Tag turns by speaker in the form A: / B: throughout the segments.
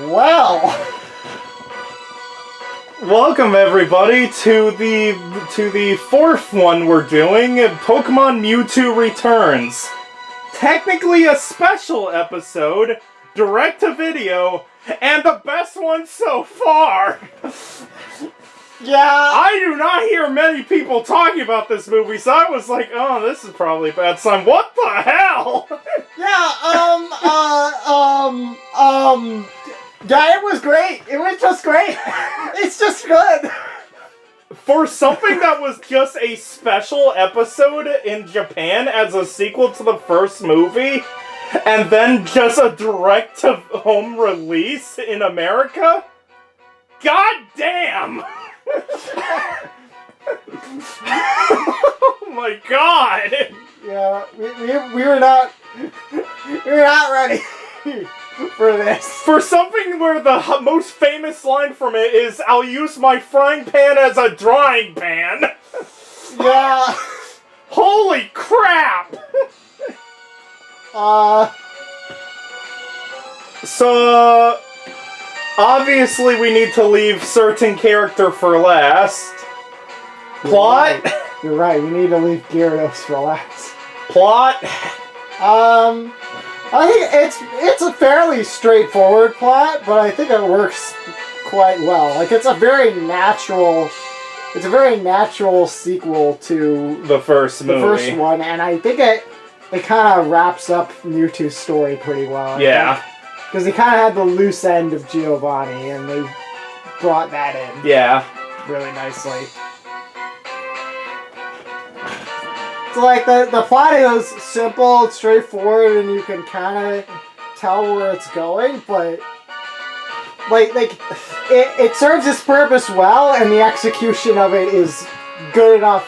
A: Well,
B: welcome everybody to the fourth one we're doing, Pokemon Mewtwo Returns. Technically a special episode, direct-to-video, and the best one so far.
A: yeah,
B: I do not hear many people talking about this movie, so I was like, oh, this is probably a bad sign. What the hell?
A: yeah, it was great. It was just great. It's just good.
B: For something that was just a special episode in Japan as a sequel to the first movie, and then just a direct-to-home release in America? God damn! Oh my god!
A: Yeah, we were not ready for this.
B: For something where the most famous line from it is, "I'll use my frying pan as a drying pan."
A: Yeah.
B: Holy crap! So, obviously we need to leave certain character for last. Plot?
A: You're right, we need to leave Gyarados for last.
B: Plot?
A: I think it's a fairly straightforward plot, but I think it works quite well. Like, it's a very natural sequel to
B: The first movie.
A: The first one, and I think it kind of wraps up Mewtwo's story pretty well.
B: Yeah.
A: Because he kind of had the loose end of Giovanni, and they brought that in.
B: Yeah.
A: Really nicely. So, like, the plot is simple, it's straightforward, and you can kind of tell where it's going, but like it serves its purpose well, and the execution of it is good enough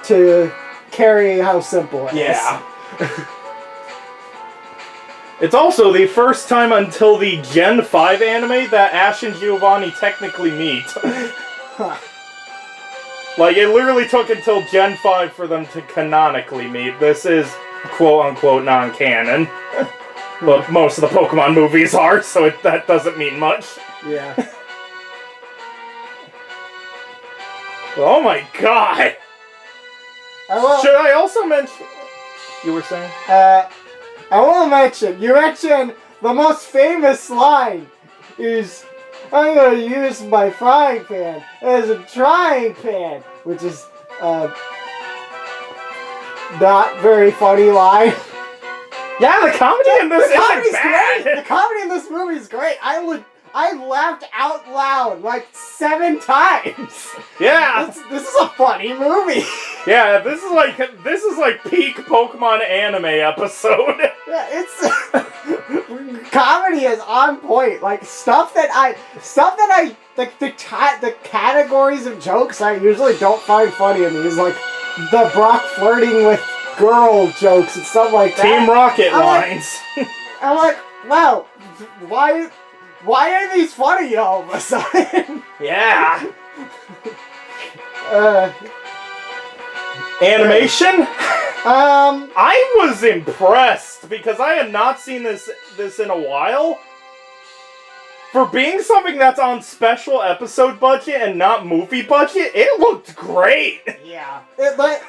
A: to carry how simple it is.
B: Yeah. It's also the first time until the Gen 5 anime that Ash and Giovanni technically meet.
A: Huh.
B: Like, it literally took until Gen 5 for them to canonically meet. This is quote-unquote non-canon. But most of the Pokemon movies are, so that doesn't mean much.
A: Yeah.
B: Oh my god! Should I also mention... You were saying?
A: I want to mention, you mentioned the most famous line is, "I'm going to use my frying pan as a drying pan," which is not very funny line.
B: Yeah, the comedy in this isn't bad!
A: Great. The comedy in this movie is great. I laughed out loud like 7 times.
B: Yeah!
A: This is a funny movie.
B: Yeah, this is like peak Pokemon anime episode.
A: Yeah, it's comedy is on point. Like stuff that I like the categories of jokes I usually don't find funny in these, like the Brock flirting with girl jokes and stuff like that.
B: Team Rocket lines.
A: I'm like, wow, why are these funny all of a sudden?
B: Yeah. Animation? I was impressed because I had not seen this in a while. For being something that's on special episode budget and not movie budget, it looked great.
A: Yeah. Like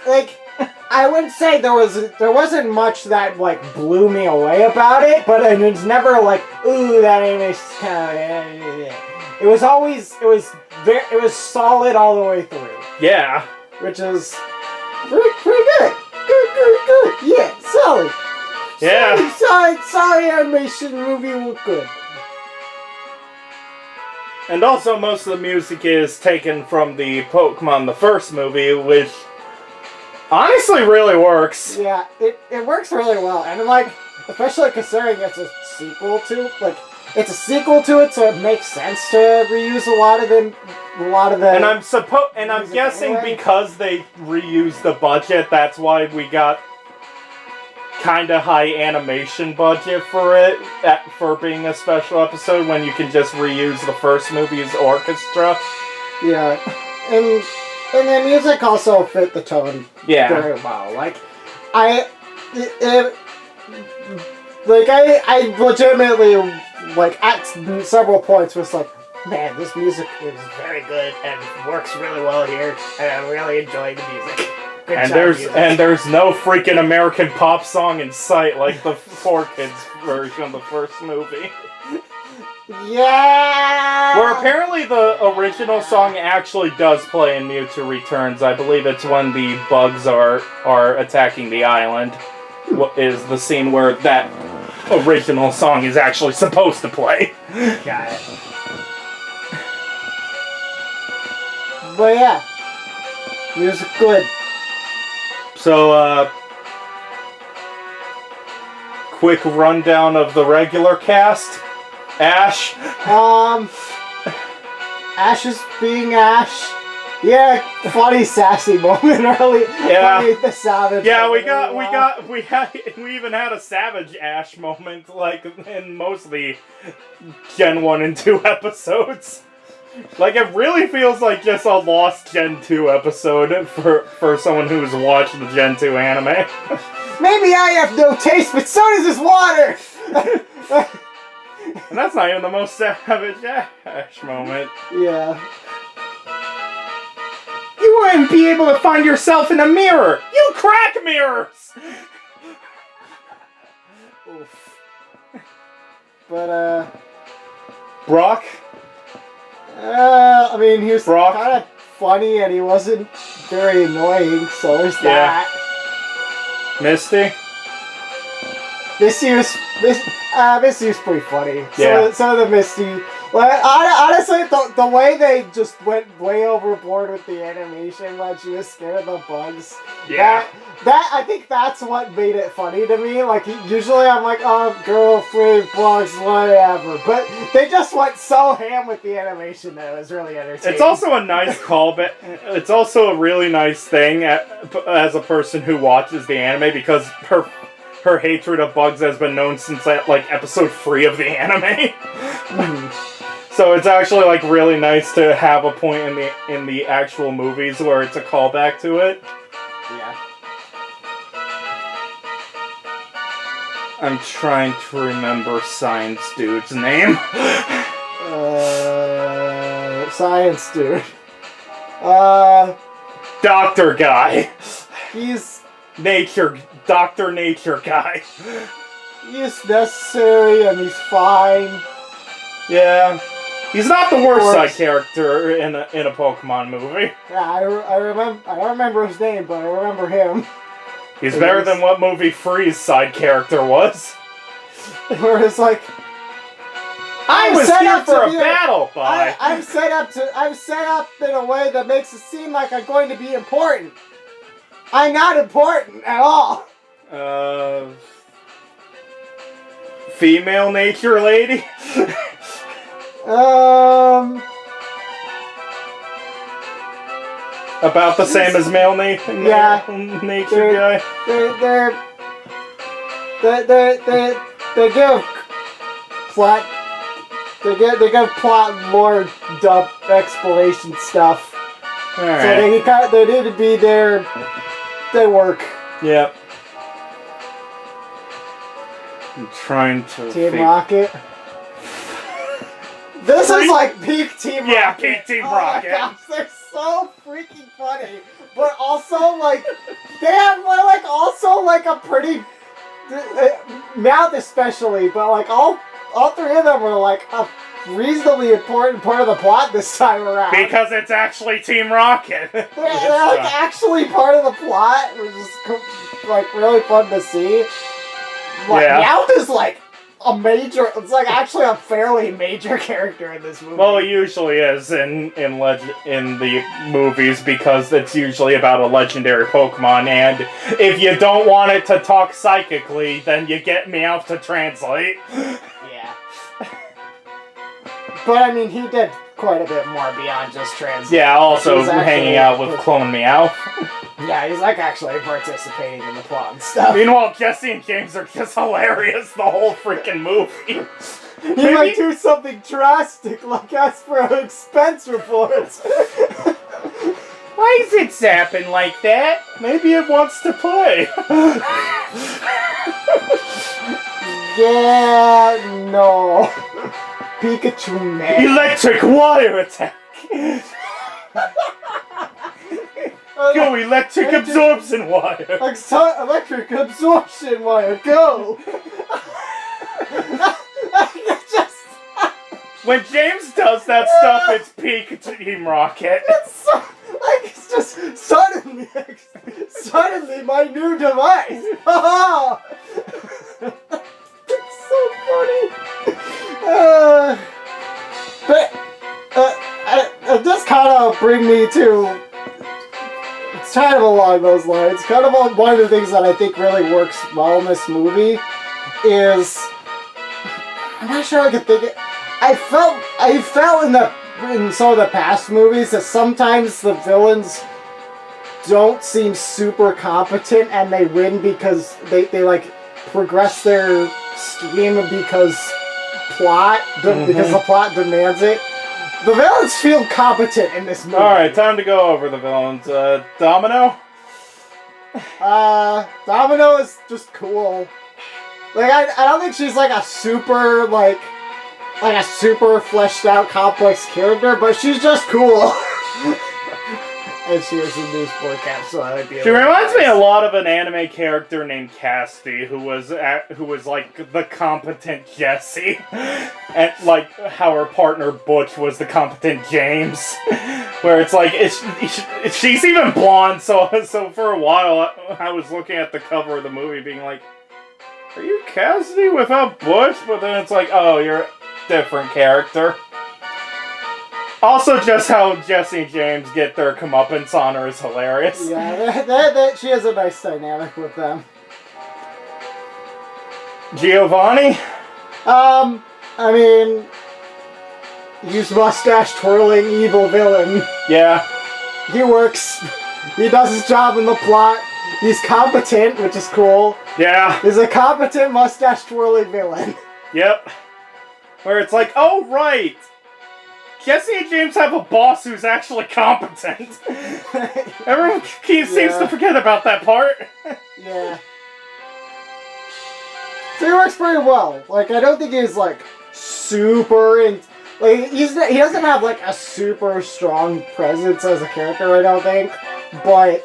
A: I wouldn't say there wasn't much that like blew me away about it, but it's never like, ooh, that animation's kind of. It was solid all the way through.
B: Yeah.
A: Which is pretty good. Good. Yeah, solid.
B: Yeah.
A: Solid animation movie looked good.
B: And also most of the music is taken from the Pokemon the first movie, which honestly really works.
A: Yeah, it works really well. And like, especially considering it's a sequel to it, so it makes sense to reuse a lot of them.
B: And I'm guessing anyway, because they reused the budget, that's why we got kinda high animation budget for it, for being a special episode, when you can just reuse the first movie's orchestra.
A: Yeah, and the music also fit the tone very well. Like, Like, I legitimately, like, at several points was like, man, this music is very good and works really well here, and I'm really enjoying the music. Good
B: And
A: job,
B: there's
A: music.
B: and there's no freaking American pop song in sight like the 4Kids version of the first movie.
A: Yeah!
B: Where apparently the original song actually does play in Mewtwo Returns. I believe it's when the bugs are attacking the island. What is the scene where that original song is actually supposed to play.
A: Got it. But yeah, music good.
B: So, quick rundown of the regular cast. Ash.
A: Ash is being Ash. Yeah, funny sassy moment early.
B: Yeah.
A: Funny, the savage.
B: Yeah, we
A: moment.
B: we even had a Savage Ash moment, like, in most of the Gen 1 and 2 episodes. Like, it really feels like just a lost Gen 2 episode for someone who's watched the Gen 2 anime.
A: Maybe I have no taste, but so does this water!
B: And that's not even the most Savage Ash moment.
A: Yeah.
B: You wouldn't be able to find yourself in a mirror! You crack mirrors!
A: Oof. But,
B: Brock?
A: I mean, he was
B: Brock?
A: kind of funny and he wasn't very annoying, so there's that.
B: Misty?
A: Misty was pretty funny.
B: Yeah.
A: Some of the Misty, like, honestly, the way they just went way overboard with the animation when she was scared of the bugs.
B: Yeah.
A: That I think that's what made it funny to me. Like, usually I'm like, oh, girl, free bugs, whatever. But they just went so ham with the animation that it was really entertaining.
B: It's also a nice callback. It's also a really nice thing as a person who watches the anime, because her hatred of bugs has been known since like episode 3 of the anime. So it's actually like really nice to have a point in the actual movies where it's a callback to it.
A: Yeah.
B: I'm trying to remember Science Dude's name.
A: Science dude.
B: Doctor Guy.
A: He's
B: Dr. Nature Guy.
A: He's necessary and he's fine.
B: Yeah. He's not the worst
A: Of
B: side
A: course.
B: character in a Pokemon movie.
A: Yeah, I don't remember his name, but I remember him.
B: He's better than what movie Free's side character was.
A: Where it's like,
B: I was
A: set
B: here
A: up
B: for
A: to
B: a
A: be
B: battle, bye.
A: I'm set up in a way that makes it seem like I'm going to be important. I'm not important at all.
B: Female nature lady? About the same as male nature guy?
A: They give plot. They give plot more dumb explanation stuff.
B: Alright.
A: So they need to be there. They work.
B: Yep. I'm trying to
A: Team Rocket. This is like peak Team Rocket.
B: Yeah, peak Team Rocket.
A: Oh my gosh, they're so freaking funny, but also like they have like also like a pretty Mouth especially, but like all three of them were like a reasonably important part of the plot this time around.
B: Because it's actually Team Rocket.
A: They're like actually part of the plot, which is like really fun to see. Like,
B: Yeah.
A: Meowth is like a major. It's like actually a fairly major character in this movie.
B: Well, it usually is in the movies, because it's usually about a legendary Pokemon, and if you don't want it to talk psychically, then you get Meowth to translate.
A: Yeah. But I mean, he did quite a bit more beyond just translate.
B: Yeah, also
A: He's actually-
B: hanging out with Clone Meow.
A: Yeah, he's like actually participating in the plot and stuff.
B: Meanwhile, Jesse and James are just hilarious the whole freaking movie.
A: He might do something drastic, like ask for expense reports.
B: Why is it zapping like that? Maybe it wants to play.
A: Yeah, no. Pikachu man.
B: Electric wire attack! Go electric absorption wire!
A: Electric absorption wire, go!
B: When James does that stuff, it's peak Team Rocket.
A: It's just suddenly my new device. It's so funny. This kind of bring me to. It's kind of along those lines. Kind of one of the things that I think really works well in this movie is. I'm not sure I can think it. I felt in some of the past movies that sometimes the villains don't seem super competent and they win because they like progress their scheme because because the plot demands it. The villains feel competent in this movie.
B: Alright, time to go over the villains. Domino?
A: Domino is just cool. Like, I don't think she's like a super, like a super fleshed out complex character, but she's just cool. And she has a new sport cap, so that would be.
B: She reminds me a lot of an anime character named Casty, who was like the competent Jessie, and like how her partner Butch was the competent James. Where it's like she's even blonde, so for a while I was looking at the cover of the movie, being like, "Are you Cassidy without Butch?" But then it's like, "Oh, you're a different character." Also, just how Jesse and James get their comeuppance on her is hilarious.
A: Yeah, she has a nice dynamic with them.
B: Giovanni?
A: I mean, he's mustache twirling evil villain.
B: Yeah.
A: He works. He does his job in the plot. He's competent, which is cool.
B: Yeah.
A: He's a competent mustache twirling villain.
B: Yep. Where it's like, oh right! Jesse and James have a boss who's actually competent. Everyone seems to forget about that part.
A: Yeah. So he works pretty well. Like, I don't think he's like super like he doesn't have like a super strong presence as a character, I don't think. But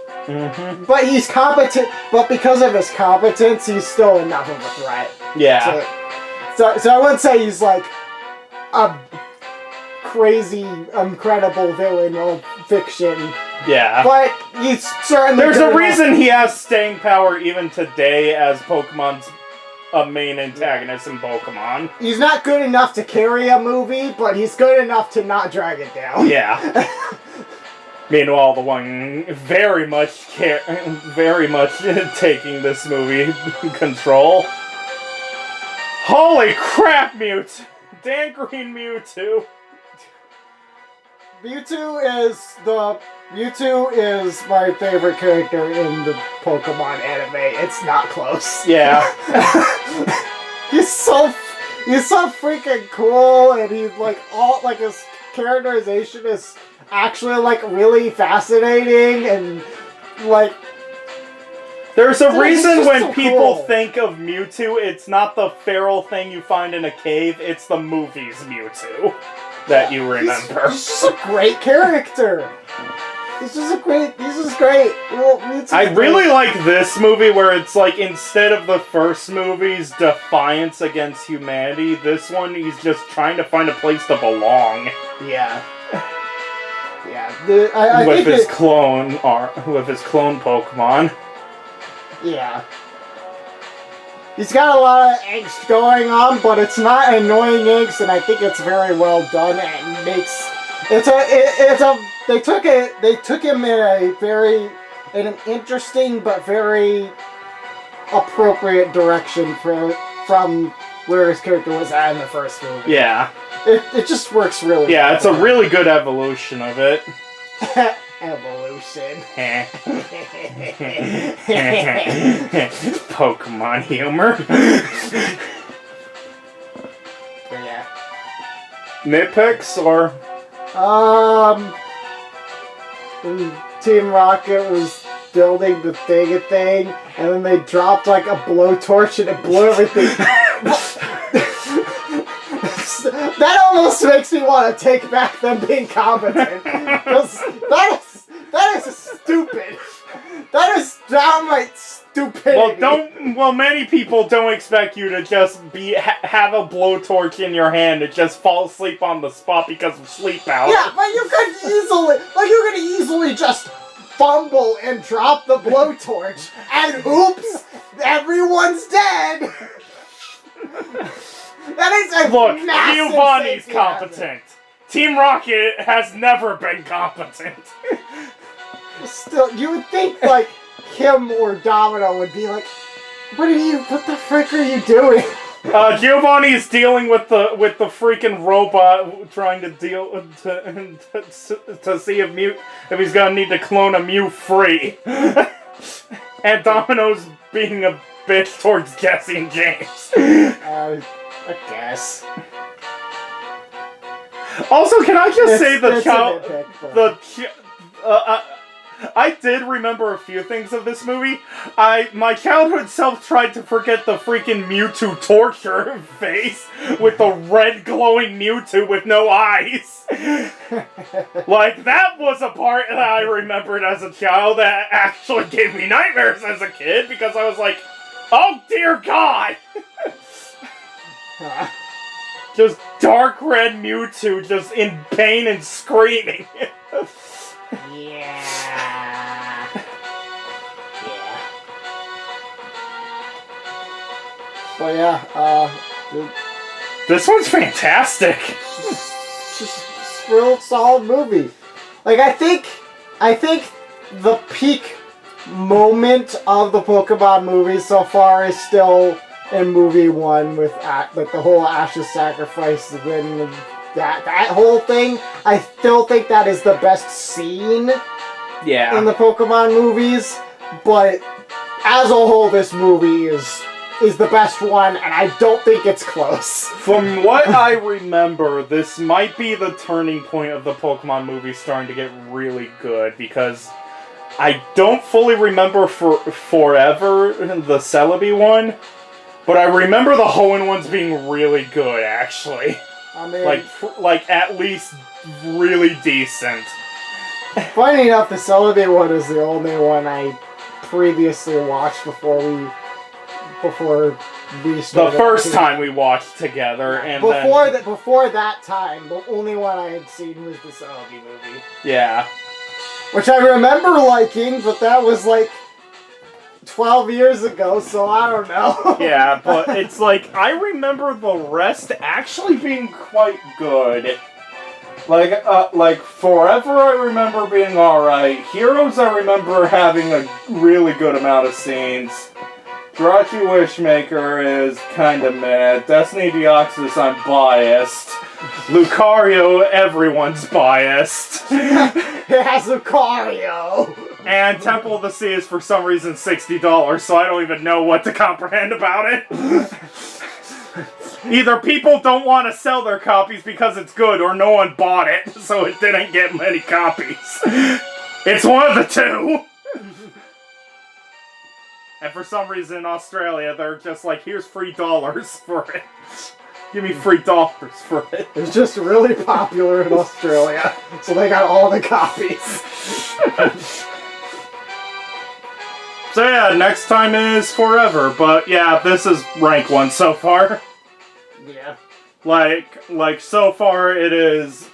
A: but he's competent. But because of his competence, he's still enough of a threat.
B: Yeah.
A: So I wouldn't say he's like a crazy, incredible villain of fiction.
B: Yeah.
A: But he's certainly.
B: There's a reason he has staying power even today as Pokemon's a main antagonist in Pokemon.
A: He's not good enough to carry a movie, but he's good enough to not drag it down.
B: Yeah. Meanwhile, the one very much taking this movie control. Holy crap, Mewtwo! Dan Green Mewtwo.
A: Mewtwo is my favorite character in the Pokemon anime. It's not close.
B: Yeah.
A: he's so freaking cool, and he's like his characterization is actually like really fascinating, and like
B: there's a reason when
A: so
B: people
A: cool.
B: think of Mewtwo, it's not the feral thing you find in a cave, it's the movie's Mewtwo that you remember.
A: He's just a great character. This is great. Well,
B: I really like this movie where it's like, instead of the first movie's defiance against humanity, this one he's just trying to find a place to belong.
A: Yeah. Yeah.
B: With his clone Pokemon.
A: Yeah. He's got a lot of angst going on, but it's not annoying angst, and I think it's very well done and makes they took him in an interesting but very appropriate direction from where his character was at in the first movie.
B: Yeah.
A: It just works really well.
B: Yeah, it's a really good evolution of it.
A: Evolution.
B: Pokemon humor.
A: Yeah.
B: Nitpicks or?
A: When Team Rocket was building the thing, and then they dropped like a blowtorch and it blew everything. That almost makes me want to take back them being competent. Because that is stupid. That is downright stupidity.
B: Well, many people don't expect you to just have a blowtorch in your hand and just fall asleep on the spot because of sleep power.
A: Yeah, but you could easily just fumble and drop the blowtorch, and oops, everyone's dead. That is a
B: Look,
A: massive
B: Giovanni's
A: safety
B: competent. Team Rocket has never been competent.
A: Still, you would think like him or Domino would be like, what the frick are you doing?
B: Giovanni is dealing with the freaking robot, trying to deal to see if he's gonna need to clone a Mew free, and Domino's being a bitch towards Jesse and James.
A: I guess.
B: Also, can I just say I did remember a few things of this movie. My childhood self tried to forget the freaking Mewtwo torture face with the red glowing Mewtwo with no eyes. Like, that was a part that I remembered as a child that actually gave me nightmares as a kid because I was like, oh dear God! Just dark red Mewtwo just in pain and screaming.
A: Yeah. But yeah,
B: this one's fantastic.
A: Just real solid movie. Like I think the peak moment of the Pokemon movies so far is still in movie 1 with like the whole Ash's sacrifice, then that whole thing. I still think that is the best scene in the Pokemon movies, but as a whole this movie is the best one, and I don't think it's close.
B: From what I remember, this might be the turning point of the Pokemon movies starting to get really good, because I don't fully remember Forever, the Celebi one, but I remember the Hoenn ones being really good, actually.
A: I mean,
B: like at least really decent.
A: Funny enough, the Celebi one is the only one I previously watched before we started.
B: The first time we watched together, and
A: before that time, the only one I had seen was the Celebi movie.
B: Yeah.
A: Which I remember liking, but that was like 12 years ago, so I don't know.
B: Yeah, but it's like, I remember the rest actually being quite good. Like Forever I remember being alright. Heroes I remember having a really good amount of scenes. Jirachi Wishmaker is kinda meh. Destiny Deoxys I'm biased. Lucario, everyone's biased.
A: It has Lucario!
B: And Temple of the Sea is for some reason $60, so I don't even know what to comprehend about it. Either people don't want to sell their copies because it's good, or no one bought it, so it didn't get many copies. It's one of the two! And for some reason in Australia, they're just like, here's free dollars for it. Give me free dollars for it.
A: It's just really popular in Australia, so they got all the copies.
B: So yeah, next time is Forever, but yeah, this is rank 1 so far.
A: Yeah.
B: Like so far it is...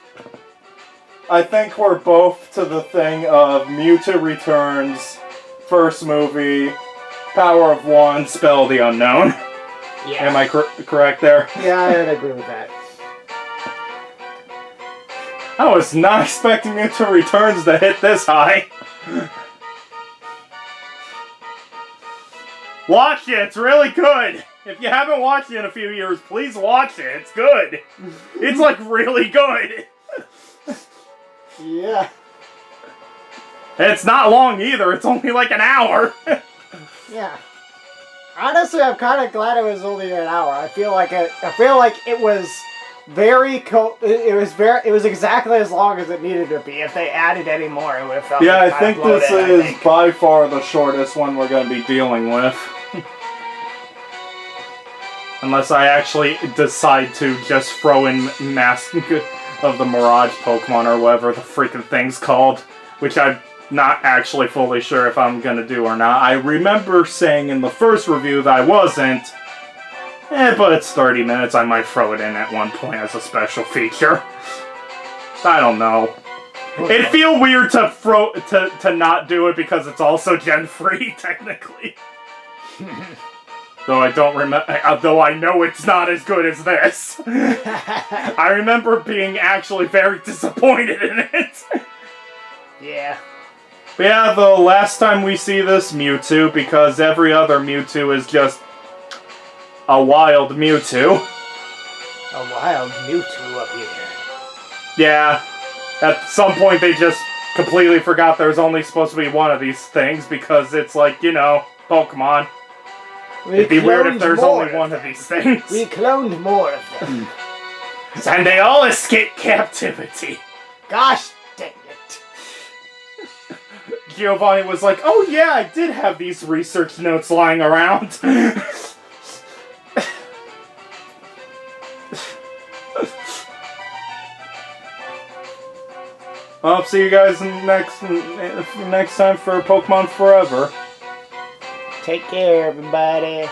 B: I think we're both to the thing of Mewtwo Returns, first movie, Power of One, Spell the Unknown.
A: Yeah.
B: Am I correct there?
A: Yeah, I'd agree with that.
B: I was not expecting Mewtwo Returns to hit this high. Watch it, it's really good! If you haven't watched it in a few years, please watch it, it's good! It's like really good!
A: Yeah.
B: It's not long either, it's only like an hour!
A: Yeah. Honestly, I'm kind of glad it was only an hour. I feel like it was it was exactly as long as it needed to be. If they added any more, it would have felt
B: yeah,
A: like
B: I think this is by far the shortest one we're going to be dealing with. Unless I actually decide to just throw in Mask of the Mirage Pokemon or whatever the freaking thing's called. Which I'm not actually fully sure if I'm gonna do or not. I remember saying in the first review that I wasn't. But it's 30 minutes, I might throw it in at one point as a special feature. I don't know. It'd feel weird to not do it because it's also Gen 3, technically. Though I don't remember, though I know it's not as good as this. I remember being actually very disappointed in it.
A: Yeah.
B: But yeah, the last time we see this Mewtwo, because every other Mewtwo is just a wild Mewtwo.
A: A wild Mewtwo up here.
B: Yeah. At some point they just completely forgot there's only supposed to be one of these things because it's like, you know, Pokemon. It'd be weird if there's only one of these things.
A: We cloned more of them.
B: And they all escaped captivity.
A: Gosh dang it.
B: Giovanni was like, oh yeah, I did have these research notes lying around. I'll see you guys next time for Pokemon Forever.
A: Take care, everybody.